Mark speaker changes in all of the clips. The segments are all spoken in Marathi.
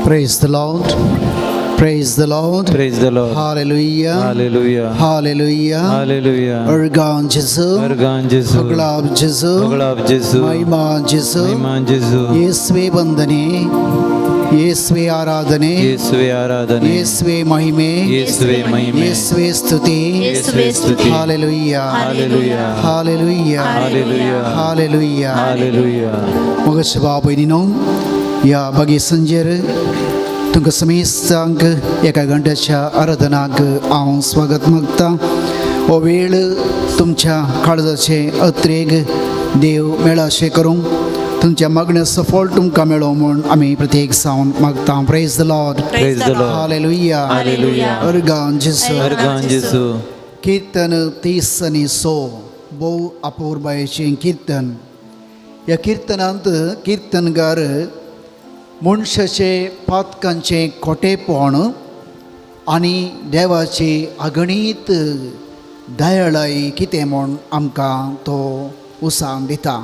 Speaker 1: Praise the Lord. Praise the Lord.
Speaker 2: Praise the Lord.
Speaker 1: Hallelujah.
Speaker 2: Hallelujah.
Speaker 1: Hallelujah.
Speaker 2: Hallelujah.
Speaker 1: Örgan Jesu.
Speaker 2: Örgan Jesu.
Speaker 1: Hoglab Jesu.
Speaker 2: Hoglab Jesu.
Speaker 1: Mahima Jesu.
Speaker 2: Mahima Jesu.
Speaker 1: ಯೇಸುವೆ ವಂದನೆ. ಯೇಸುವೆ ಆರಾಧನೆ.
Speaker 2: ಯೇಸುವೆ ಆರಾಧನೆ.
Speaker 1: ಯೇಸುವೆ ಮಹಿಮೆ.
Speaker 2: ಯೇಸುವೆ ಮಹಿಮೆ.
Speaker 1: ಯೇಸುವೆ ಸ್ತುತಿ.
Speaker 2: ಯೇಸುವೆ ಸ್ತುತಿ.
Speaker 1: Hallelujah.
Speaker 2: Hallelujah.
Speaker 1: Hallelujah.
Speaker 2: Hallelujah.
Speaker 1: Hallelujah.
Speaker 2: Hallelujah.
Speaker 1: Magashaba बहिणीनो या बगी संजेर तुमकां समेस्तांक एका घंट्याच्या आराधनाक हांव स्वागत मागता. हो वेळ तुमच्या काळजाचे अत्रेक देव मेळा अशें करूं तुमच्या मागण्या सफळ तुमकां मेळो म्हूण आमी प्रत्येक सावन मागता. Praise the Lord.
Speaker 2: Praise the Lord.
Speaker 1: Hallelujah.
Speaker 2: Hallelujah.
Speaker 1: Organ जेसू.
Speaker 2: Örgan Jesu.
Speaker 1: कीर्तन 30 आनी 6 भोव अपूर्बायेचें कीर्तन. ह्या कीर्तनांत कीर्तनगार मनशाचे पातकांचें खोटेपण आनी देवाची अगणीत दयाळाई कितें म्हूण आमकां तो उसान दिता.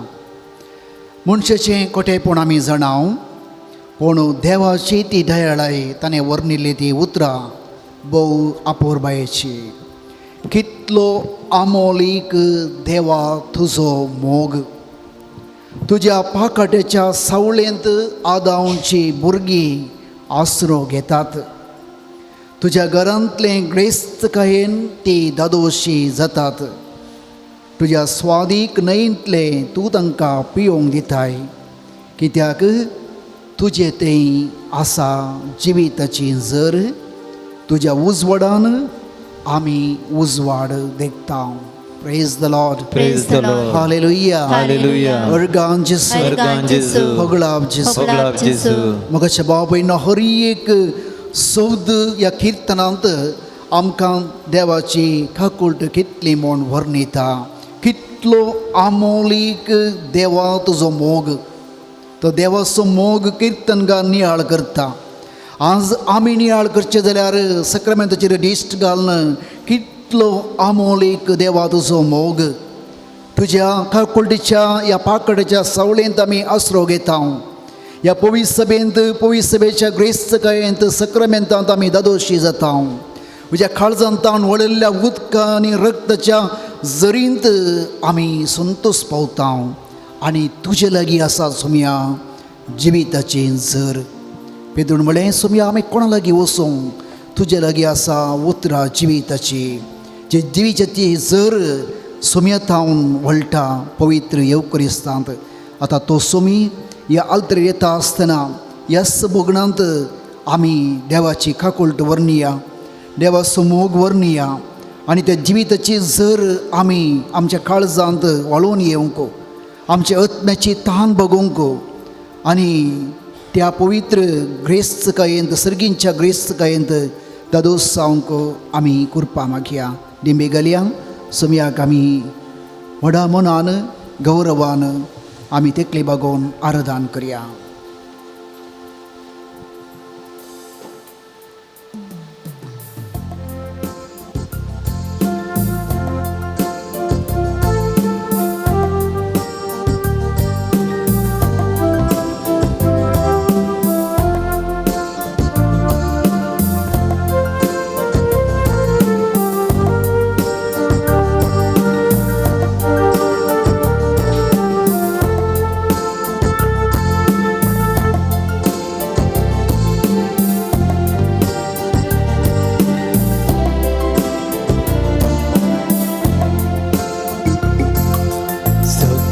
Speaker 1: मनशाचें खोटेपण आमी जाणाव, पूण देवाची ती दयाळाई ताणें वर्णिल्ली ती उतरां भोव अपूर्बायेची. कितलो आमोलीक देवा तुजो मोग. तुज्या पाकाट्याच्या सावळेंत आदांची भुरगीं आसरो घेतात. तुज्या घरांतले ग्रेस्तकायेन ती दादोशी जातात. तुज्या स्वादीक न्हंयतले तूं तांकां पियोंक दिताय, कित्याक तुजें तें आसा जिविताची झर. तुज्या उजवाडान आमी उजवाड देखता. Praise the Lord.
Speaker 2: Praise the Lord.
Speaker 1: Hallelujah.
Speaker 2: Hallelujah.
Speaker 1: Örgan Jesu.
Speaker 2: Örgan Jesu.
Speaker 1: Hoglab Jesu.
Speaker 2: Hoglab Jesu.
Speaker 1: मगाच्या बाबायन हर एक शब्द ह्या कीर्तनांत आमकां देवाची काकुळट कितली म्हूण वर्णिता. कितलो आमोलीक देवा तुजो मोग. तो देवाचो मोग कीर्तनगार नियाळ करता. आज आमी नियाळ करचे जाल्यार सक्रामेंताचेर दिश्ट घालून कितलो आमोलीक देवा तुजो मोग. तुज्या काकुळटीच्या ह्या पाकडेच्या सावळेंत आमी आसरो घेता. ह्या पवित्र सभेंत पवित्र सभेच्या ग्रेस्तकायेंत सक्रामेंतांत आमी दादोशी जाता. तुज्या काळजांतान वळिल्ल्या उदका आनी रक्ताच्या झरींत आमी संतोश पावता. आनी तुजे लागीं आसा सुमया जिविताची झर. पेदून म्हळें सुमया आमी कोणा लागीं वचूं. तुजे लागीं आसा उतरां जिविताची. जे जिविताची झर सुमयतावन वळटा पवित्र येवकरिस्तांत. आतां तो सुमी ह्या आल्तरेर येता आसतना ह्याच बोगणांत आमी देवाची काकुळट वर्णिया, देवाचो मोग वर्णिया आनी त्या जिविताची झर आमी आमच्या काळजांत वाळून येवंक, आमचे आत्म्याची तान बगोवंक आनी त्या पवित्र ग्रेस्तकायेंत सर्गींच्या ग्रेस्तकायेंत दादोस जावंक आमी कृपा मागया. दिंबे घालया. सुमयाक आमी व्हडा मनान गौरवान आमी तेकले बागोवन आराधन करया.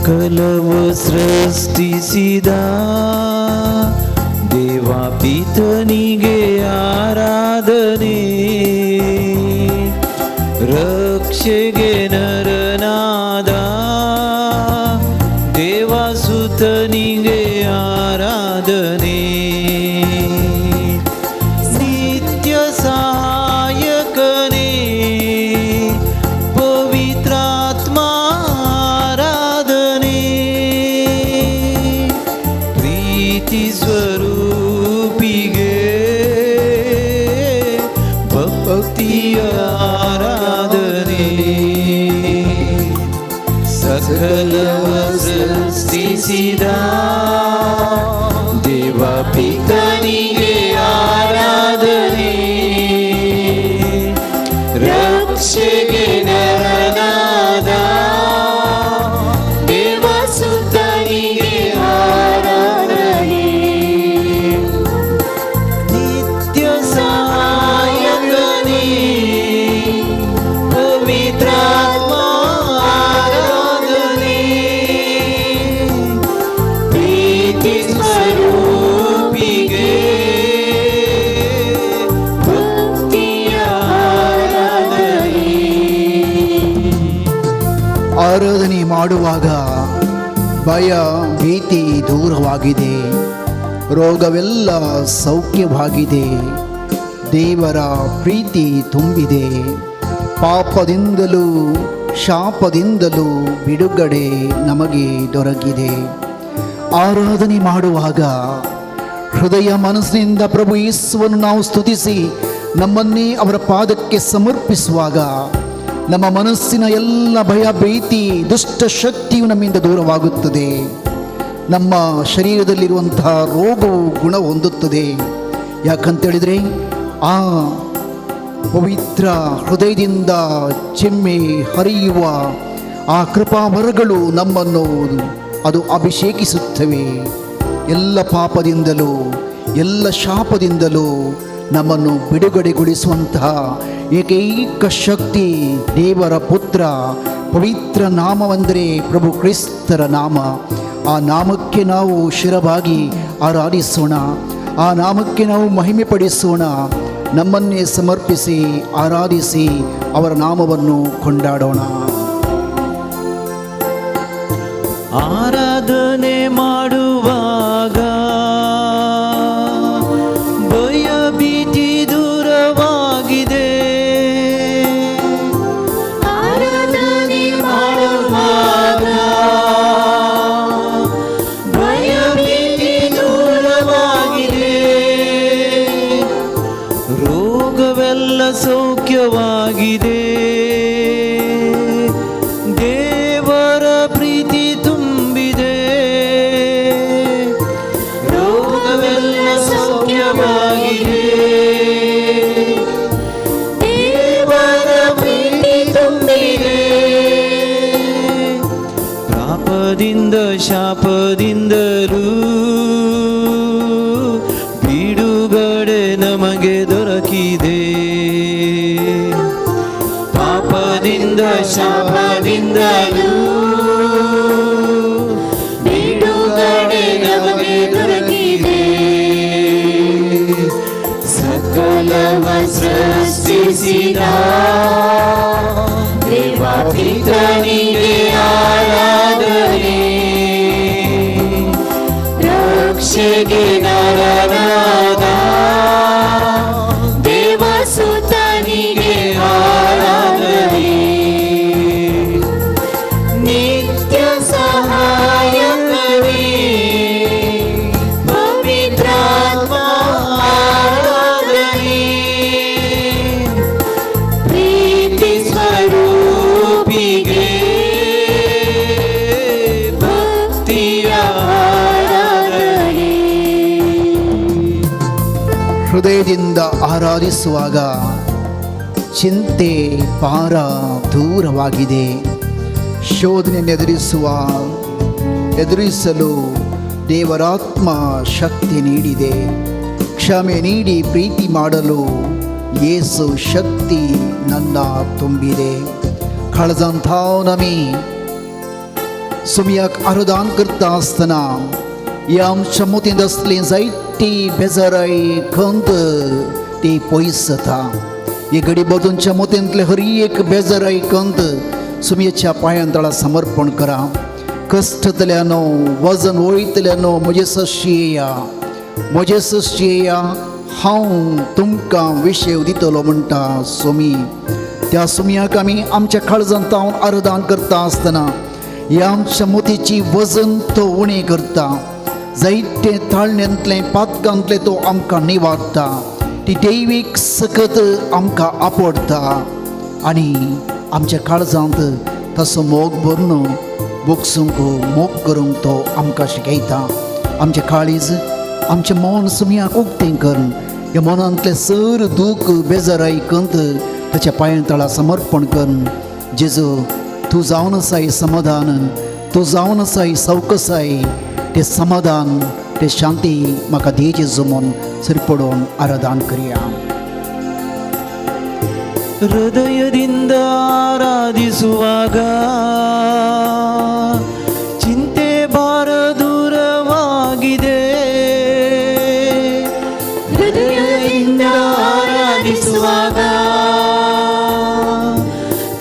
Speaker 2: सकलव सृष्टिसिदा देवा पितनिगे आराधने. रक्षगे नरनादा देवा सुतनिगे आराधने. नित्य सहायकने पवित्रात्मा स्वरूपी गे भक्ती आराधने.
Speaker 1: ಆರಾಧನೆ ಮಾಡುವಾಗ ಭಯ ಭೀತಿ ದೂರವಾಗಿದೆ, ರೋಗವೆಲ್ಲ ಸೌಖ್ಯವಾಗಿದೆ, ದೇವರ ಪ್ರೀತಿ ತುಂಬಿದೆ, ಪಾಪದಿಂದಲೂ ಶಾಪದಿಂದಲೂ ಬಿಡುಗಡೆ ನಮಗೆ ದೊರಕಿದೆ. ಆರಾಧನೆ ಮಾಡುವಾಗ ಹೃದಯ ಮನಸ್ಸಿನಿಂದ ಪ್ರಭು ಯೇಸುವನ್ನು ನಾವು ಸ್ತುತಿಸಿ ನಮ್ಮನ್ನೇ ಅವರ ಪಾದಕ್ಕೆ ಸಮರ್ಪಿಸುವಾಗ ನಮ್ಮ ಮನಸ್ಸಿನ ಎಲ್ಲ ಭಯ ಭೀತಿ ದುಷ್ಟ ಶಕ್ತಿಯು ನಮ್ಮಿಂದ ದೂರವಾಗುತ್ತದೆ. ನಮ್ಮ ಶರೀರದಲ್ಲಿರುವಂತಹ ರೋಗವು ಗುಣ ಹೊಂದುತ್ತದೆ. ಯಾಕಂತೇಳಿದರೆ ಆ ಪವಿತ್ರ ಹೃದಯದಿಂದ ಚಿಮ್ಮೆ ಹರಿಯುವ ಆ ಕೃಪಾವರಗಳು ನಮ್ಮನ್ನು ಅದು ಅಭಿಷೇಕಿಸುತ್ತವೆ. ಎಲ್ಲ ಪಾಪದಿಂದಲೂ ಎಲ್ಲ ಶಾಪದಿಂದಲೂ ನಮ್ಮನ್ನು ಬಿಡುಗಡೆಗೊಳಿಸುವಂತಹ ಏಕೈಕ ಶಕ್ತಿ ದೇವರ ಪುತ್ರ ಪವಿತ್ರ ನಾಮವೆಂದರೆ ಪ್ರಭು ಕ್ರಿಸ್ತರ ನಾಮ. ಆ ನಾಮಕ್ಕೆ ನಾವು ಶಿರವಾಗಿ ಆರಾಧಿಸೋಣ, ಆ ನಾಮಕ್ಕೆ ನಾವು ಮಹಿಮೆ ಪಡಿಸೋಣ. ನಮ್ಮನ್ನೇ ಸಮರ್ಪಿಸಿ ಆರಾಧಿಸಿ ಅವರ ನಾಮವನ್ನು ಕೊಂಡಾಡೋಣ.
Speaker 2: ಆರಾಧನೆ ಮಾಡುವಾಗ ಭಯ ಭೀತಿ ದೂರವಾಗಿದೆ.
Speaker 3: ಆರಾಧನೆ ಮಾಡುವಾಗ ಭಯ ಭೀತಿ
Speaker 2: ದೂರವಾಗಿದೆ, ರೋಗವೆಲ್ಲ ಸೌಖ್ಯವಾಗಿದೆ, ದೇವರ ಪ್ರೀತಿ ತುಂಬಿದೆ, ರೋಗವೆಲ್ಲ ಸೌಖ್ಯವಾಗಿದೆ,
Speaker 3: ದೇವರ ಪ್ರೀತಿ ತುಂಬಿದೆ.
Speaker 2: ಪಾಪದಿಂದ ಶಾಪದಿಂದಲೂ ಬಿಡುಗಡೆ ನಮಗೆ ದೊರಕಿದೆ. ಪಾಪದಿಂದ ಶಾಪದಿಂದಲೂ
Speaker 3: ಬಿಡುಗಡೆ ನಮಗೆ ದೊರಕಿದೆ. ಸಕಲವ ಸೃಷ್ಟಿಸಿದ ದೇವಪಿತನಿಗೆ ಆರಾಧನೆ, ರಕ್ಷೆಗೆ ನರನಾದ ದೇವಸುತನಿಗೆ ಆರಾಧನೆ, ನಿತ್ಯ ಸಹಾಯಕನೇ ಪವಿತ್ರಾತ್ಮ ಆರಾಧನೆ, ಪ್ರೀತಿ ಸ್ವರೂಪಿಗೆ ಭಕ್ತಿಯ ಆರಾಧನೆ.
Speaker 1: ಹೃದಯದಿಂದ ಆರಾಧಿಸುವಾಗ ಚಿಂತೆ ಭಾರ ದೂರವಾಗಿದೆ. ಶೋಧನೆಯನ್ನು ಎದುರಿಸಲು ದೇವರಾತ್ಮ ಶಕ್ತಿ ನೀಡಿದೆ. ಕ್ಷಮೆ ನೀಡಿ ಪ್ರೀತಿ ಮಾಡಲು ಯೇಸು ಶಕ್ತಿ ನನ್ನ ತುಂಬಿದೆ. खळजांथाव नमी सुमियाक आराधन करता आसतना ह्या आमच्या मोतीन असली जायती बेजाराई खंत ती पयस जाता. ही घडी बदूंच्या मोतींतले हर एक बेजाराई खंत सुमयेच्या पांयां तळा समर्पण करा. कष्टतल्यानो वजन वळीतल्यानो म्हजे सशी येया हांव तुमकां विशय दितलो म्हणटा सुमी. त्या सुमयाक आमी आमच्या काळजांतावन आराधन करता आसतना ह्या आमच्या मोतीची वजन तो उणें करता. जायते ताळण्यांतले पातकांतले तो आमकां निवारता. ती दैवीक सकत आमकां आपडता आनी आमच्या काळजांत तसो मोग भरून बोगसूंक मोग करूंक तो आमकां शिकयता. आमचें काळीज आमचें मन सुमयाक उक्तें कर. ह्या मनांतले सर दूख बेजाराई कंत ताच्या पांयां तळा समर्पण कर. जेजू तूं जावन आसाय समाधान, तूं जावन आसाय सवकसाय. ते समाधान ते शांती म्हाका दी जेजू म्हूण सरिपडोवन आराधन करया.
Speaker 2: ಹೃದಯದಿಂದ ಆರಾಧಿಸುವಾಗ ಚಿಂತೆ ಭಾರ ದೂರವಾಗಿದೆ.
Speaker 3: ಹೃದಯದಿಂದ ಆರಾಧಿಸುವಾಗ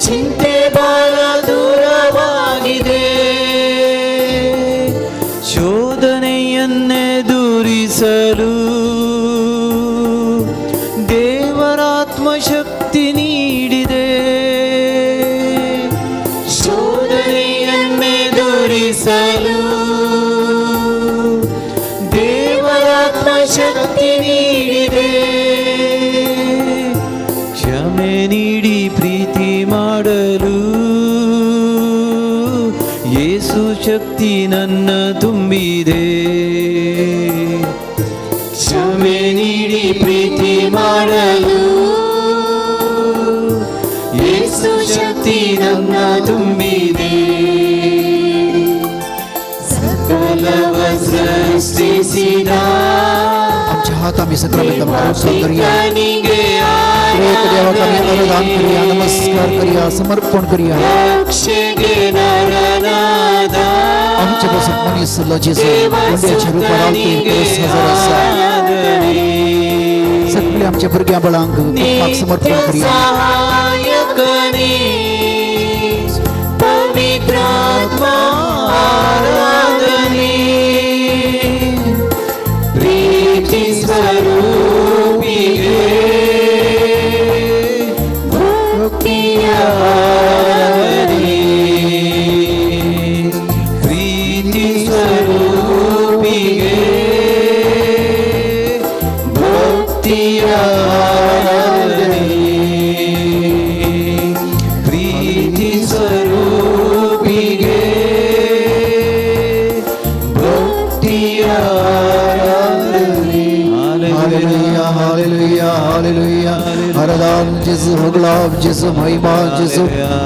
Speaker 3: ಚಿಂತೆ ಭಾರ ದೂರವಾಗಿದೆ.
Speaker 2: ದೇವರ ಆತ್ಮಶಕ್ತಿ ನೀಡಿದೆ.
Speaker 3: ಶೋಧನೆಯನ್ನೆದುರಿಸಲು ದೇವರಾತ್ಮ ಶಕ್ತಿ ನೀಡಿದೆ.
Speaker 2: ಕ್ಷಮೆ ನೀಡಿ ಪ್ರೀತಿ ಮಾಡಲು ಯೇಸು ಶಕ್ತಿ ನನ್ನ ತುಂಬಿದೆ.
Speaker 3: ಕ್ಷಮೆ ನೀಡಿ ಪ್ರೀತಿ ಮಾಡಲು ಯೇಸು ಶಕ್ತಿ ನನ್ನ ತುಂಬಿದೆ. सकलव सृष्टिसिद
Speaker 1: आमच्या हात आम्ही सक्रमेंत भरोसा करूया.
Speaker 3: देवानिगे
Speaker 1: एक देवा कमी अनुदान करूया, नमस्कार करूया, समर्पण करूया.
Speaker 3: रक्षेगे नरनादा
Speaker 1: आमच्या बसत मनीस लजेसो वंड्याच्या रूपात आलते 50,000 आसा. सगळे आमच्या भुरग्या बळांक तुमकां समर्पण करूया.
Speaker 3: सहायकने पवित्रात्मा आराधने प्रीति स्वरूपिगे भक्ति आराधने प्रीति स्वरूपिगे भक्ति आराधने प्रीति स्वरूपिगे भक्ति आराधने.
Speaker 1: Hallelujah hallelujah hallelujah. आराधन जिसु हुगलाब जिसु महिमा जिसु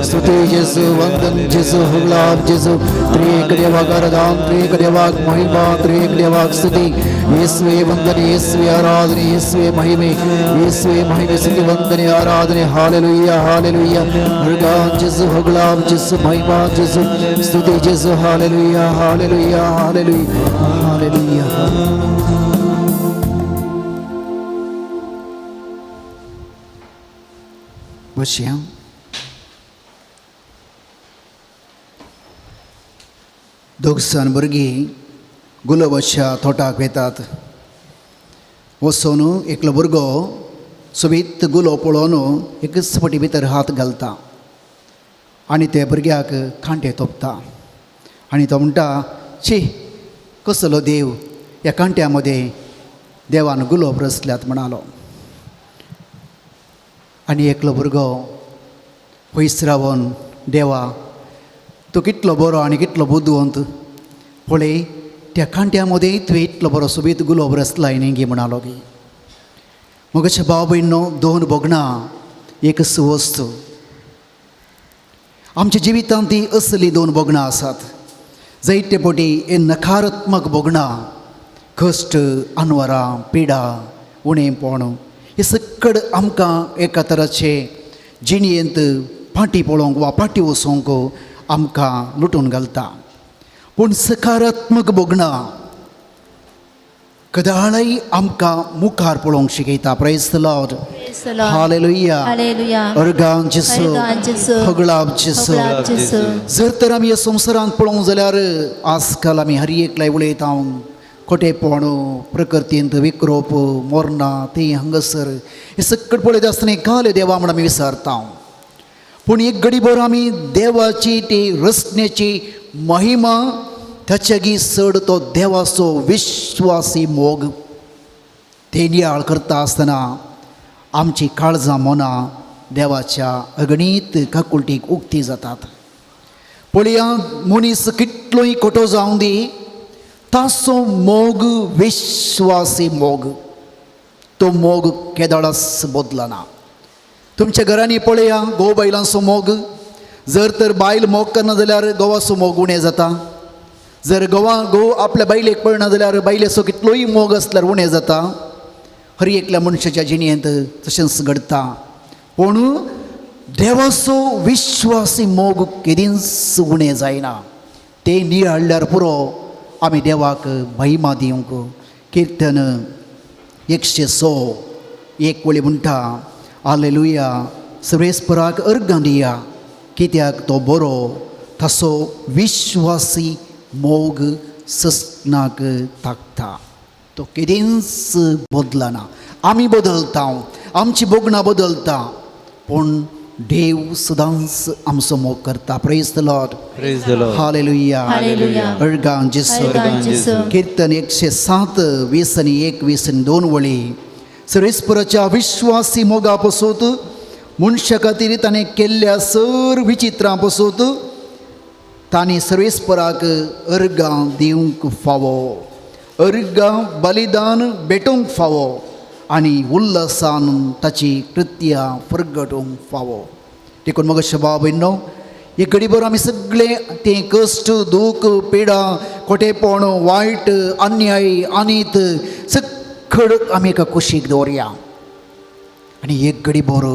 Speaker 1: स्तुति जिसु वंदन जिसु हुगलाब जिसु त्रिएक देवा आराधन त्रिएक देवा महिमा त्रिएक देवा स्तुति. यीशुवे वंदने यीशुवे आराधने यीशुवे महिमे यीशुवे महिमे स्तुति वंदने आराधने. Hallelujah hallelujah. आराधन जिसु हुगलाब जिसु महिमा जिसु स्तुति जिसु. Hallelujah hallelujah hallelujah hallelujah. बसया. दोग जाण भुरगीं गुलाबाच्या तोटाक वेतात. वचून एकलो भुरगो सोबीत गुलो पळोवन एकच फावटी भितर हात घालता आनी त्या भुरग्याक कांटे तोपता आनी तो म्हणटा, शी कसलो देव, ह्या कांट्या मदें देवान गुलाब रचल्यात म्हणालो. आनी एकलो भुरगो पयस रावन, देवा तूं कितलो बरो आनी कितलो बुद्दवंत, पळय त्या कांट्या मदें तुवें इतलो बरो सोबीत गुलाब रचलाय न्ही गे म्हणालो गे. मगच्या भाव भयणो, दोन बोगणां एकच वस्तू. आमच्या जिवितांत ती असली दोन बोगणां आसात. जायते फावटी हे नकारात्मक बोगणां, कश्ट, अनवरां, पिडा, उणेंपण, हे सकड आमकां एका तराचे जिणयेंत फाटी पळोवंक वा फाटी वचोवंक आमकां लुटून घालता. पूण सकारात्मक बोगणां कदाळय आमकां मुखार पळोवंक शिकयता. Praise the Lord. हालेलुया. अर्गान जेसू, हगलाब जेसू. जर तर आमी ह्या संवसारांत पळोवंक जाल्यार आजकाल आमी हर एकल्याय उलयता खोटेपण, प्रकृतींत विक्रोप, मोरना, ती हांगासर हे सकट पळयता आसतना काल देवा म्हण आमी विसारता. पूण एक घडीभर आमी देवाची ती रचण्याची महिमा, त्याच्यागी चड तो देवाचो विश्वासी मोग ते नियाळ करता आसतना आमची काळजां मनां देवाच्या अगणीत काकुळटीक उक्ती जातात. पळया, मनीस कितलोय खोटो जावं दी, ताचो मोग विश्वासी मोग, तो मोग केदाळास बदलना. तुमच्या घरांनी पळया घोव बायलांचो मोग. जर तर बायल मोग करना जाल्यार घोवाचो मोग उणें जाता. जर घोव आपल्या बायलेक पळना जाल्यार बायलेचो कितलोय मोग आसल्यार उणें जाता. हर एकल्या मनशाच्या जिणेंत तशेंच घडटा. पूण देवाचो विश्वासी मोग केदींच उणें जायना. ते नियाळ्यार पुरो आमी देवाक महिमा दिवंक. किर्तन 106 एक वळी म्हणटा, हालेलुया, सर्वेस्पराक अर्गां दिया, कित्याक तो बरो, ताचो विश्वासी मोग सस्नाक ताकता. तो केदींच बदलना. आमी बदलता. आमची बोगणा बदलता पण देव सदांच आमचो मोग करता. Praise the Lord.
Speaker 2: Praise the Lord.
Speaker 1: Hallelujah.
Speaker 3: Hallelujah.
Speaker 1: अर्गां जेसू.
Speaker 3: अर्गां जेसू.
Speaker 1: कीर्तन 107 21 22 वळी. सर्वेस्पराच्या विश्वासी मोगा पसोत मनशा खातीर ताणें केल्ल्या सर विचित्रां पसोत तांणी सर्वेस्पराक अर्गां दिवंक फावो, अर्गां बलिदान भेटोवंक फावो आनी उल्हासान ताची कृत्यां प्रगटोवंक फावो. देखून मग बाबींनो, एक घडीभर आमी सगळे ते कश्ट, दूख, पिडा, खोटेपण, वायट, अन्याय, अनीत सगळ आमी एका कुशीक दवरया आनी एक घडीभर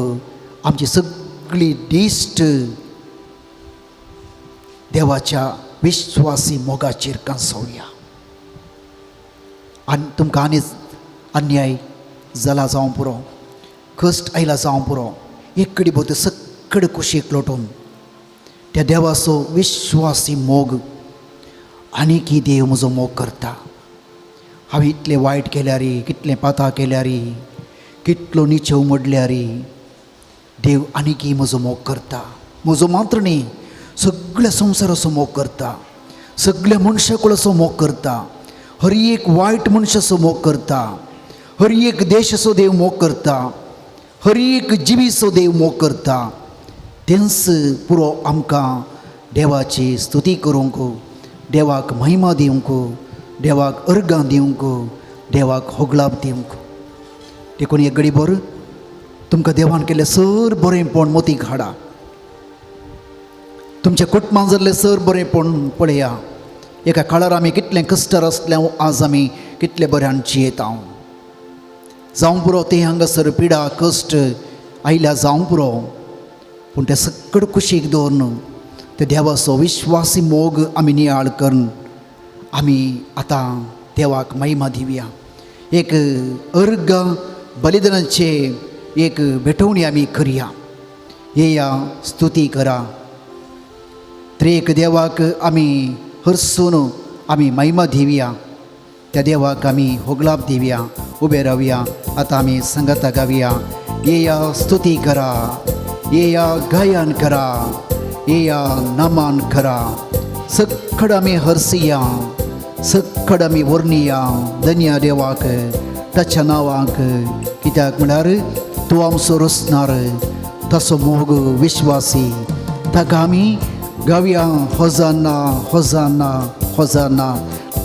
Speaker 1: आमची सगळी दिश्ट देवाच्या विश्वासी मोगाचेर कांसोवया. आनी तुमकां आनी अन्याय जाला जावं पुरो, कश्ट आयला जावं पुरो, एक घडी भोव सगळ कुशीक लोटून त्या देवाचो विश्वासी मोग आनी की देव म्हजो मोग करता. हांवें इतलें वायट केल्यार, कितलें पाता केल्यार, कितलो निचव मोडल्यार देव आनी की म्हजो मोग करता. म्हजो मात्र न्ही, सगळ्या संवसाराचो मोग करता, सगळ्या मनशाकुळाचो मोग करता, हर एक वायट मनशाचो मोग करता, हर एक देशाचो देव मोग करता, हर एक जिवीचो देव मोग करता. तेंच पुरो आमकां देवाची स्तुती करूंक, देवाक महिमा दिवंक, देवाक अर्गां दिवंक, देवाक होगलाप दिवंक. देखून एक घडीभर तुमकां देवान केल्लें सर बरेंपण मतीक हाडा. तुमच्या कुटुंबांत जाल्लें सर बरेंपण पळया. एका काळार आमी कितलें कश्टार आसल्या, आज आमी कितले बऱ्यान जियेता. जावं पुरो ते हांगासर पिडा, कश्ट आयल्या जावं पुरो, पूण ते सगळ कुशीक दवरून ते देवाचो विश्वासी मोग आमी नियाळ करून आमी आतां देवाक महिमा दिवया. एक अर्ग बलिदानाचे एक भेटवणी आमी करया. येया, स्तुती करा. त्रेक देवाक आमी हरसून आमी महिमा दिवया. त्या देवाक आमी होगलाप दिवया. उबे रावया. आतां आमी संगता गावया. येया, स्तुती करा. येया, गायन करा. येया, नमन करा. सगळ आमी हरसिया, सगळ आमी वर्णिया धन्य देवाक, ताच्या नांवाक. कित्याक म्हळ्यार तूं आमचो रचणार, ताचो मोग विश्वासी. ताका आमी गावया होजाना, होजाना, होजाना.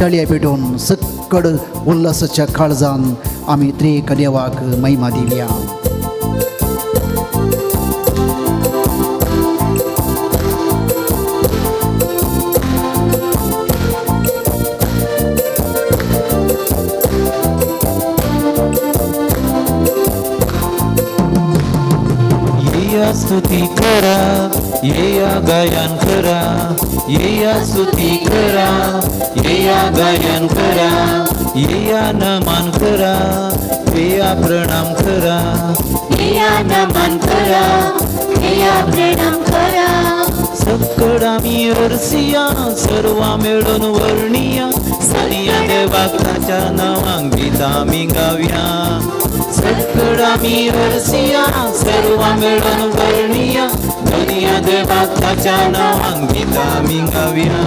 Speaker 1: तळया पेटोवन सगळ उल्हासाच्या काळजान आमी त्रेक देवाक महिमा दिवया.
Speaker 2: येया स्तुती करा, येया गायन करा, येया स्तुती करा, येया गायन करा, येया नमन करा, येया प्रणाम करा,
Speaker 3: येया नमन करा, येया प्रणाम करा.
Speaker 2: सगळ आमी हरसिया, सर्वा मेळून वर्णिया, सनिया देवाक ताच्या नांवाक गितां आमी गावया. सगळ आमी हरसिया, सर्वा मेळून वर्णिया, दुनिया देवाक ताच्या नांवाक गितां आमी गावया.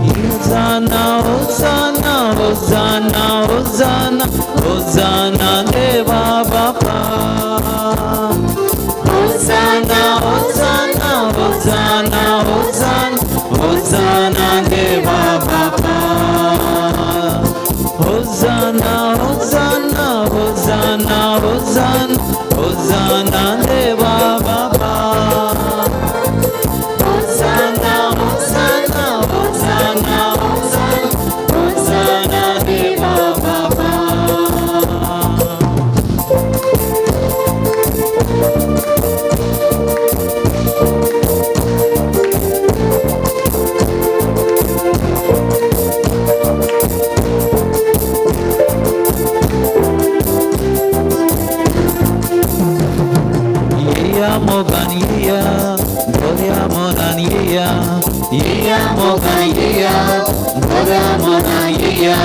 Speaker 2: होजाना, होजाना, होजाना, होजाना, होजाना देवा बापा.
Speaker 3: होसाना,
Speaker 2: होजाना, होजाना, होजाना, होजाना देवा बापा. होजाना, होजाना, होजाना, होजाना, होजाना देवा बापा.
Speaker 3: होसाना, होसाना, होसाना, होसाना, होसाना देवा बाबा.
Speaker 2: येया मोगान येया, बऱ्या मनान येया, येया मोगान येया, बऱ्या मनान येया,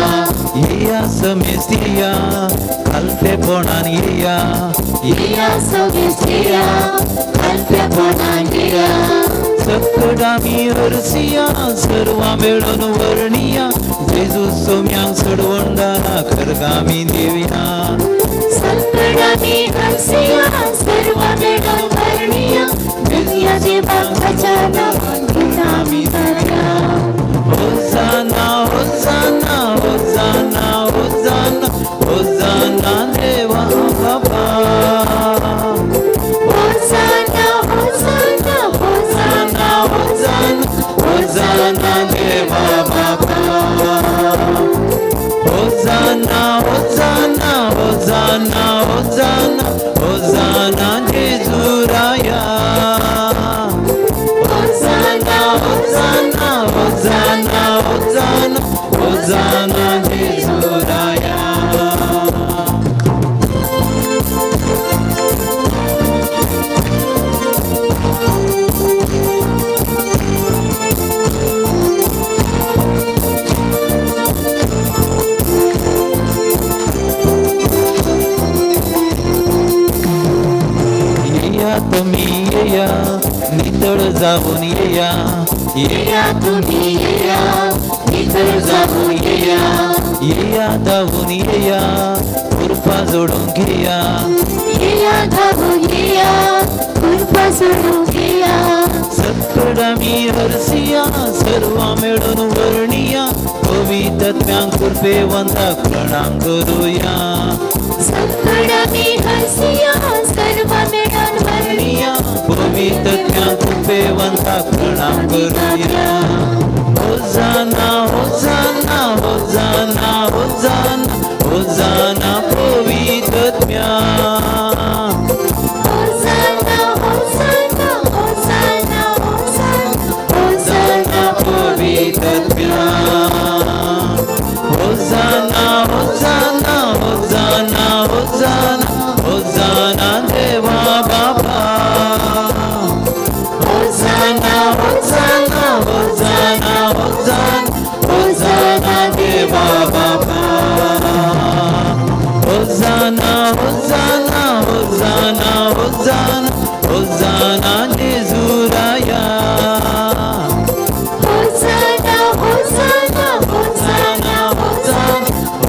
Speaker 2: येया समेस्तिया खालपेपणान येया
Speaker 3: येया समेस्तिया खालपेपणान येया
Speaker 2: सकडामी हरसिया सर्वा मेळून वर्णिया जेजू सोम्यांक सडवंडाना खरगामी देविया
Speaker 3: सकडामी हरसिया सर्वा मेळून वर्णिया दुनिया देवाक भजन गितामी करया
Speaker 2: होसाना होसाना होसाना होसाना होसाना देवा बाबा
Speaker 3: होसाना होसाना होसाना होसाना देवा बाबा
Speaker 2: होसाना होसाना होसाना होसाना होसाना जेजुराया
Speaker 3: होसाना होसाना
Speaker 2: होसाना होसाना होसाना जेजुराया येया तुम्ही येया नितळ जाऊन येया
Speaker 3: येया तुम्ही येया इतर जाऊन येया
Speaker 2: येया धावून येया कृपा जोडून घेया
Speaker 3: येया धावून येया कृपा सोडून घेया
Speaker 2: सकडामी हरसिया सर्वा मिळून वर्णिया पवित्रत्व्यांक कृपेवंताक प्रणाम करूया
Speaker 3: सकडामी हसिया सर्व मिळून वर्णिया
Speaker 2: पवित्रत्व्यांक कृपेवंताक प्रणाम करूया होसाना होसाना होसाना होसाना होसाना पवित्रत्व्या
Speaker 3: होसाना होसाना होसाना होसाना
Speaker 2: पवित्रत्व्या होसाना होसाना होसाना होसाना होसाना देवा बाबा होसाना होसाना होसाना होसाना होसाना देवा बाबा होसाना होसाना होसाना होसाना होसाना जेजुराया
Speaker 3: होसाना होसाना होसाना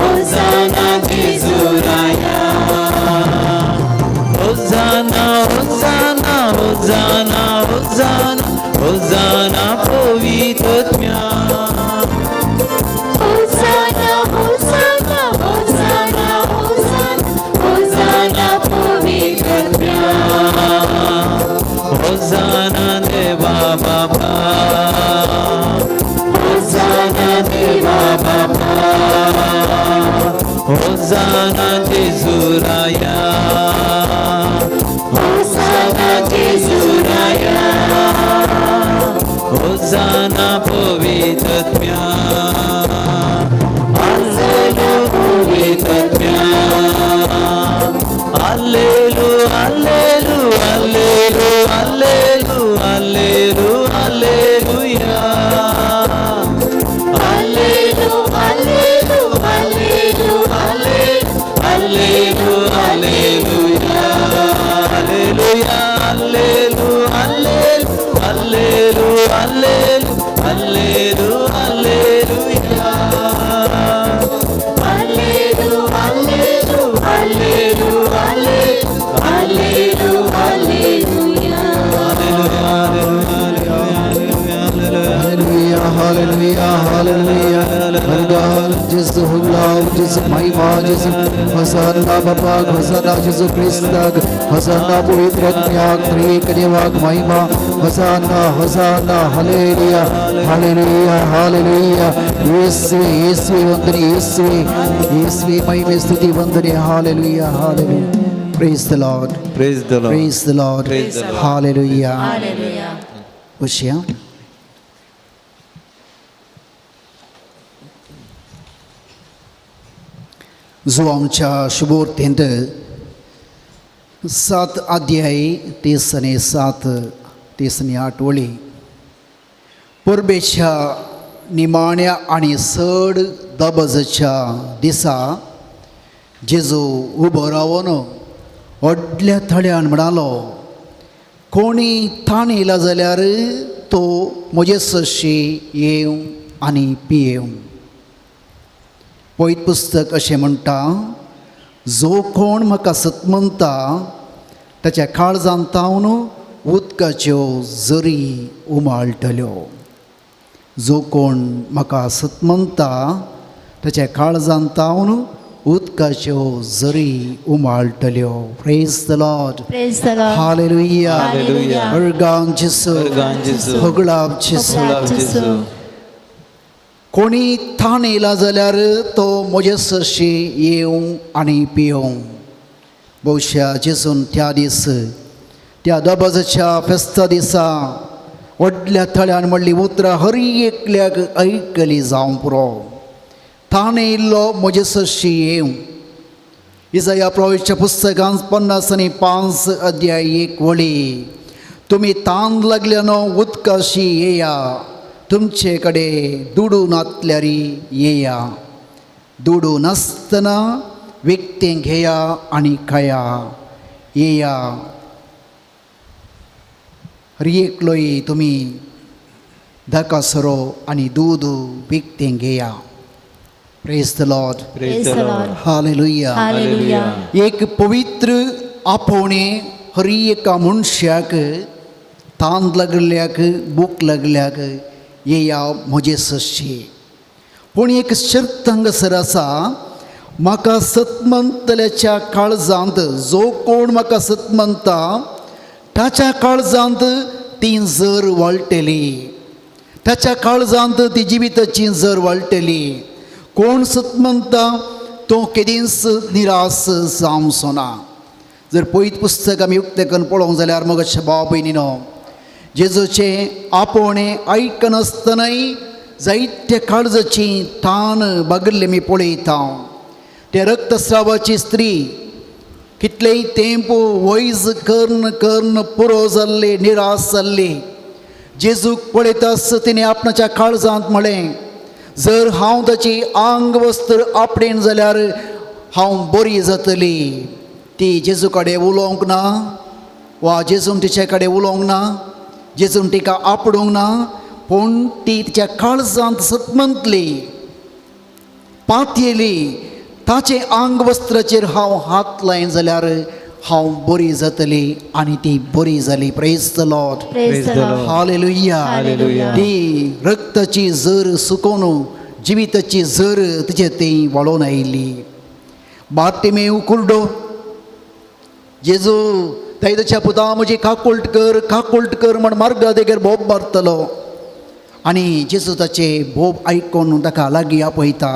Speaker 3: होसाना
Speaker 2: जेजुराया होसाना होसाना होसाना होसाना होसाना पवित्रत्व्या
Speaker 3: होसाना होसाना होसाना होसाना पवित्रत्व्या
Speaker 2: होसाना देवा बाबा
Speaker 3: होसाना देवा बाबा
Speaker 2: होसाना जेजुराया
Speaker 3: होसाना जेजुराया
Speaker 2: होसाना पवित्रत्व्या
Speaker 3: होसाना
Speaker 2: पवित्रत्व्या Allelu, allelu, allelu, allelu, allelu, alleluia.
Speaker 3: Allelu, allelu, allelu, allelu,
Speaker 2: Alleluia, alleluia, allelu, allelu, allelu, allelu, allelu, alleluia.
Speaker 3: allelu, allelu, allelu, allelu, alleluia.
Speaker 1: Hallelujah, hallelujah, hallelujah. Hallelujah. जिस हुल्ला जिस महिमा जिस हसना बापा हसना जिस क्रिस्ताग हसना पवित्र आत्म्याग त्रिएक देवाग महिमा हसना हसना हालेलुया हालेलुया हालेलुया यीशुवे यीशुवे वंदने यीशुवे यीशुवे महिमा स्तुति वंदने hallelujah hallelujah Praise the Lord.
Speaker 2: Praise the Lord.
Speaker 1: Praise the Lord.
Speaker 2: Praise the Lord.
Speaker 1: Hallelujah.
Speaker 3: Hallelujah.
Speaker 1: उशिया जो आमच्या शुभोर्तेंत 7 अध्याय 30 आणि 7 30 आणि 8 वळी परबेच्या निमाण्या आणि चड दबजच्या दिसा जेजू उबो रावन व्हडल्या थड्यान म्हणालो, कोणी ताण येयला जाल्यार तो म्हजे सशी येवं आनी पियेवं. पयत पुस्तक अशें म्हणटा, जो कोण म्हाका सतमंता ताच्या काळजांत तावन उदकाच्यो झरी उमाळटल्यो. जो कोण म्हाका सतमंता ताच्या काळजांत तावन उदकाच्यो Zari उमाळटल्यो. Praise the Lord.
Speaker 3: Praise the Lord.
Speaker 1: Hallelujah.
Speaker 3: Hallelujah.
Speaker 1: अर्गां जेसू.
Speaker 2: अर्गां जेसू.
Speaker 1: होगळाब जेसू.
Speaker 3: होगळाब जेसू.
Speaker 1: कोणी ताण येयला जाल्यार तो म्हजे सशी येवं आनी पियों. भोवशा जेजून त्या दीस त्या दबाजाच्या फेस्ता दिसा व्हडल्या थळ्यान म्हणली उतरां हर एकल्याक ऐकली जावं पुरो. ताण येयल्लो म्हजे सशी येवं. इसाया प्रॉव्हेसच्या पुस्तकांत 50:5 अध्याय 1 वळी. तुमी ताण लागल्यानो उदकाशी येया, तुमचे कडेन दुडू नातल्यारी येया. दुडू नासतना विकतें घेया आनी खाया. येया हर एकलोय तुमी धाकासरो आनी दूद विकतें घेया. Praise the Lord.
Speaker 3: Praise the Lord.
Speaker 1: Hallelujah.
Speaker 3: Hallelujah.
Speaker 1: एक पवित्र आपोवणे हर एका मनशाक ताण लागल्याक भूक लागल्याक येया म्हजे सशी. पूण एक शर्त हांगासर आसा, म्हाका सतमंतल्याच्या काळजांत जो कोण म्हाका सतमंता ताच्या काळजांत ती झर वाळटली. ताच्या काळजांत ती जिविताची झर वाळटली. कोण सतमंता तो केदींच निराश जावचो ना. जर पयत पुस्तक आमी उक्तेकन पळोवंक जाल्यार मगच्या भाव भयणीनो, जेजूचे आपोवणे आयकनासतनाय जायत्या काळजाची ताण बागल्ले आमी पळयता. ते रक्तस्रावाची स्त्री कितलेय तेंप वैज कर्ण कर्ण पुरो जाल्ले, निराश जाल्ली. जेजूक पळयतास तिणें आपणाच्या काळजांत म्हळें, जर हांव ताची आंग वस्त्र आपडेन जाल्यार हांव बरी जातली. ती जेजू कडेन उलोवंक ना, वा जेजून तिचे कडेन उलोवंक ना, जेजून तिका आपडूंक ना, पूण ती तिच्या काळजांत सतमंतली, पातयेली. ताचे आंग वस्त्राचेर हांव हात लायन जाल्यार हांव बरी जातली, आनी ती बरी जाली. Praise the Lord.
Speaker 3: Praise the Lord.
Speaker 1: Hallelujah.
Speaker 3: Hallelujah.
Speaker 1: ती रक्ताची झर सुकोवन जिविताची झर तिचे ती वाळोवन आयिल्ली. बार्तिमेव कुर्डो जेजू दैदाच्या पुता म्हजी काकुळट कर म्हण मार्गा देगेर भोब मारतलो. आनी जेजू ताचे भोब आयकून ताका लागीं आपयता.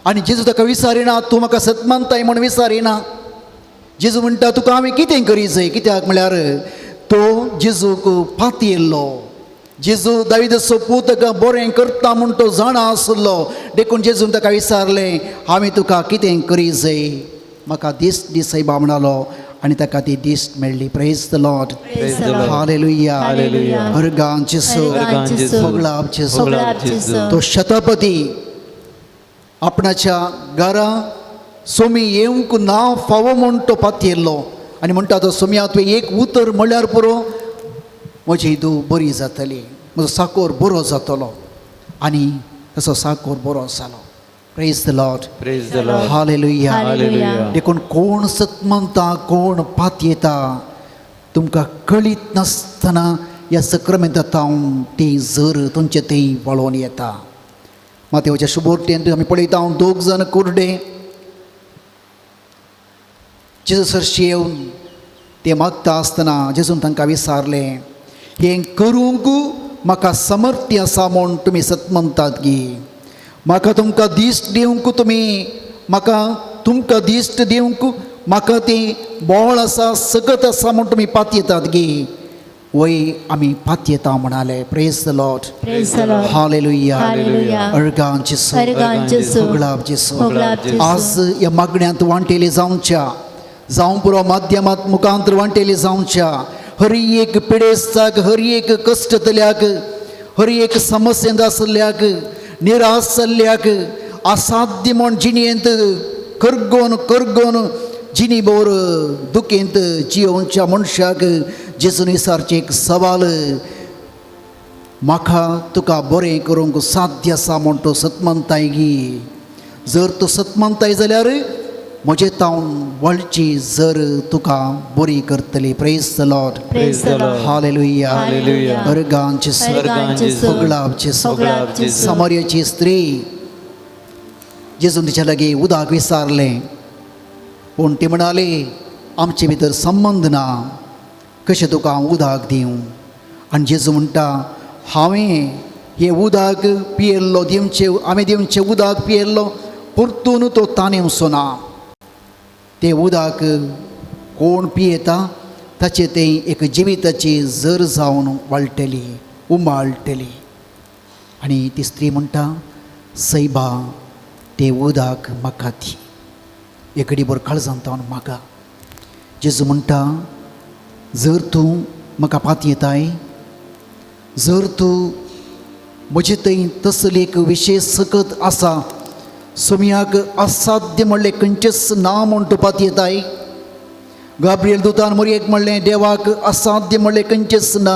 Speaker 1: आनी जेजू ताका विचारिना, तूं म्हाका सतमंताय म्हण विचारिना. जेजू म्हणटा, तुका हांवें कितें करी जाय? कित्याक म्हळ्यार तो जेजूक पातयेल्लो. जेजू दाविदाचो पूत ताका बरें करता म्हूण तो जाणा आसलो. देखून जेजून ताका विचारलें, हांवें तुका कितें करी जाय? म्हाका दिश्ट दी सायबा म्हणालो, आनी ताका ती दिश्ट मेळ्ळी. Praise the Lord.
Speaker 3: Praise the Lord.
Speaker 1: Hallelujah.
Speaker 3: Hallelujah.
Speaker 1: अर्गां जेसू.
Speaker 3: अर्गां जेसू.
Speaker 1: होगळाब जेसू.
Speaker 3: होगळाब जेसू.
Speaker 1: तो शतापती आपणाच्या घरा सोमी येवंक ना फावो म्हूण तो पातयेल्लो. आनी म्हणटा तो सोम्या तुवें एक उतर म्हणल्यार पुरो, म्हजी हिदू बरी जातली, म्हजो साकोर बरो जातलो. आनी तसो साकोर बरो जालो. Praise the Lord.
Speaker 2: Praise the Lord.
Speaker 1: Hallelujah.
Speaker 3: Hallelujah.
Speaker 1: देखून कोण सतमंता कोण पातयेता तुमकां कळीत नासतना ह्या सक्रामेंतांत ती झर तुमचे थंय वळोवन येता. मातेवाच्या शुभोर्तेंत आमी पळयता 2 जाण कुर्डे जेजू सरशी येवन ते मागता आसतना जेजून तांकां विचारलें, हें करूंक म्हाका समर्थ्य आसा म्हूण तुमी सतमंतात गी. म्हाका तुमकां दिश्ट दिवंक तुमकां दिश्ट दिवंक म्हाका ती बोळ आसा, सकत आसा म्हूण तुमी पातयेतात गी. वय आमी पातयेता म्हणाले. Praise the Lord.
Speaker 3: Praise the Lord.
Speaker 1: Hallelujah.
Speaker 3: Hallelujah.
Speaker 1: अर्गां जेसू.
Speaker 3: अर्गां जेसू.
Speaker 1: होगळाब जेसू.
Speaker 3: होगळाब जेसू.
Speaker 1: आज ह्या मागण्यांत वांटेली जावच्या, जावं पुरो माध्यमांत मुखांतर वांटेली जावच्या, हर एक पिडेस्ताक, हर एक कश्टतल्याक हर एक समस्येंत आसल्याक निराश जाल्ल्याक असाध्य म्हण जिणेंत करगोन करगोन जिणी बोर दुखेंत जियोवच्या मनशाक जेजून विचारचें एक सवाल म्हाका तुका बरें करूंक साध्य आसा म्हूण तूं सतमनताय गी जर तूं सतमनताय जाल्यार म्हजे तावन वळची जर तुका बरी करतली praise the Lord
Speaker 3: Praise the Lord.
Speaker 1: Hallelujah
Speaker 3: Hallelujah.
Speaker 1: अर्गांचे
Speaker 3: अर्गांचे so,
Speaker 1: पगलावचे so
Speaker 3: पगलावचे so.
Speaker 1: समार्याची स्त्री जेजून तिच्या लागीं उदक विचारलें पूण ती म्हणाली आमचे भितर संबंद ना कशें तुका हांव उदक दिवं आनी जेजू म्हणटा हांवें हें उदक पियेल्लो हांवें दिवचें उदक पियेल्लो परतून तो ताणेवचो ना तें उदक कोण पियेता ताचे तें एक जिविताची जर जावन वाळटली उमाळटली आनी ती स्त्री म्हणटा सैबा तें उदक म्हाका दी एक घडी बरो काळजांत म्हाका जेजू म्हणटा जर तूं म्हाका पातयेताय जर तूं म्हजे थंय तसले एक विशय सकत आसा सुमयाक असाध्य म्हणलें खंयचेच ना म्हूण तूं पातयेताय गाब्रिएल दुतान मोरयेक म्हणलें देवाक असाध्य म्हणलें खंयचेच ना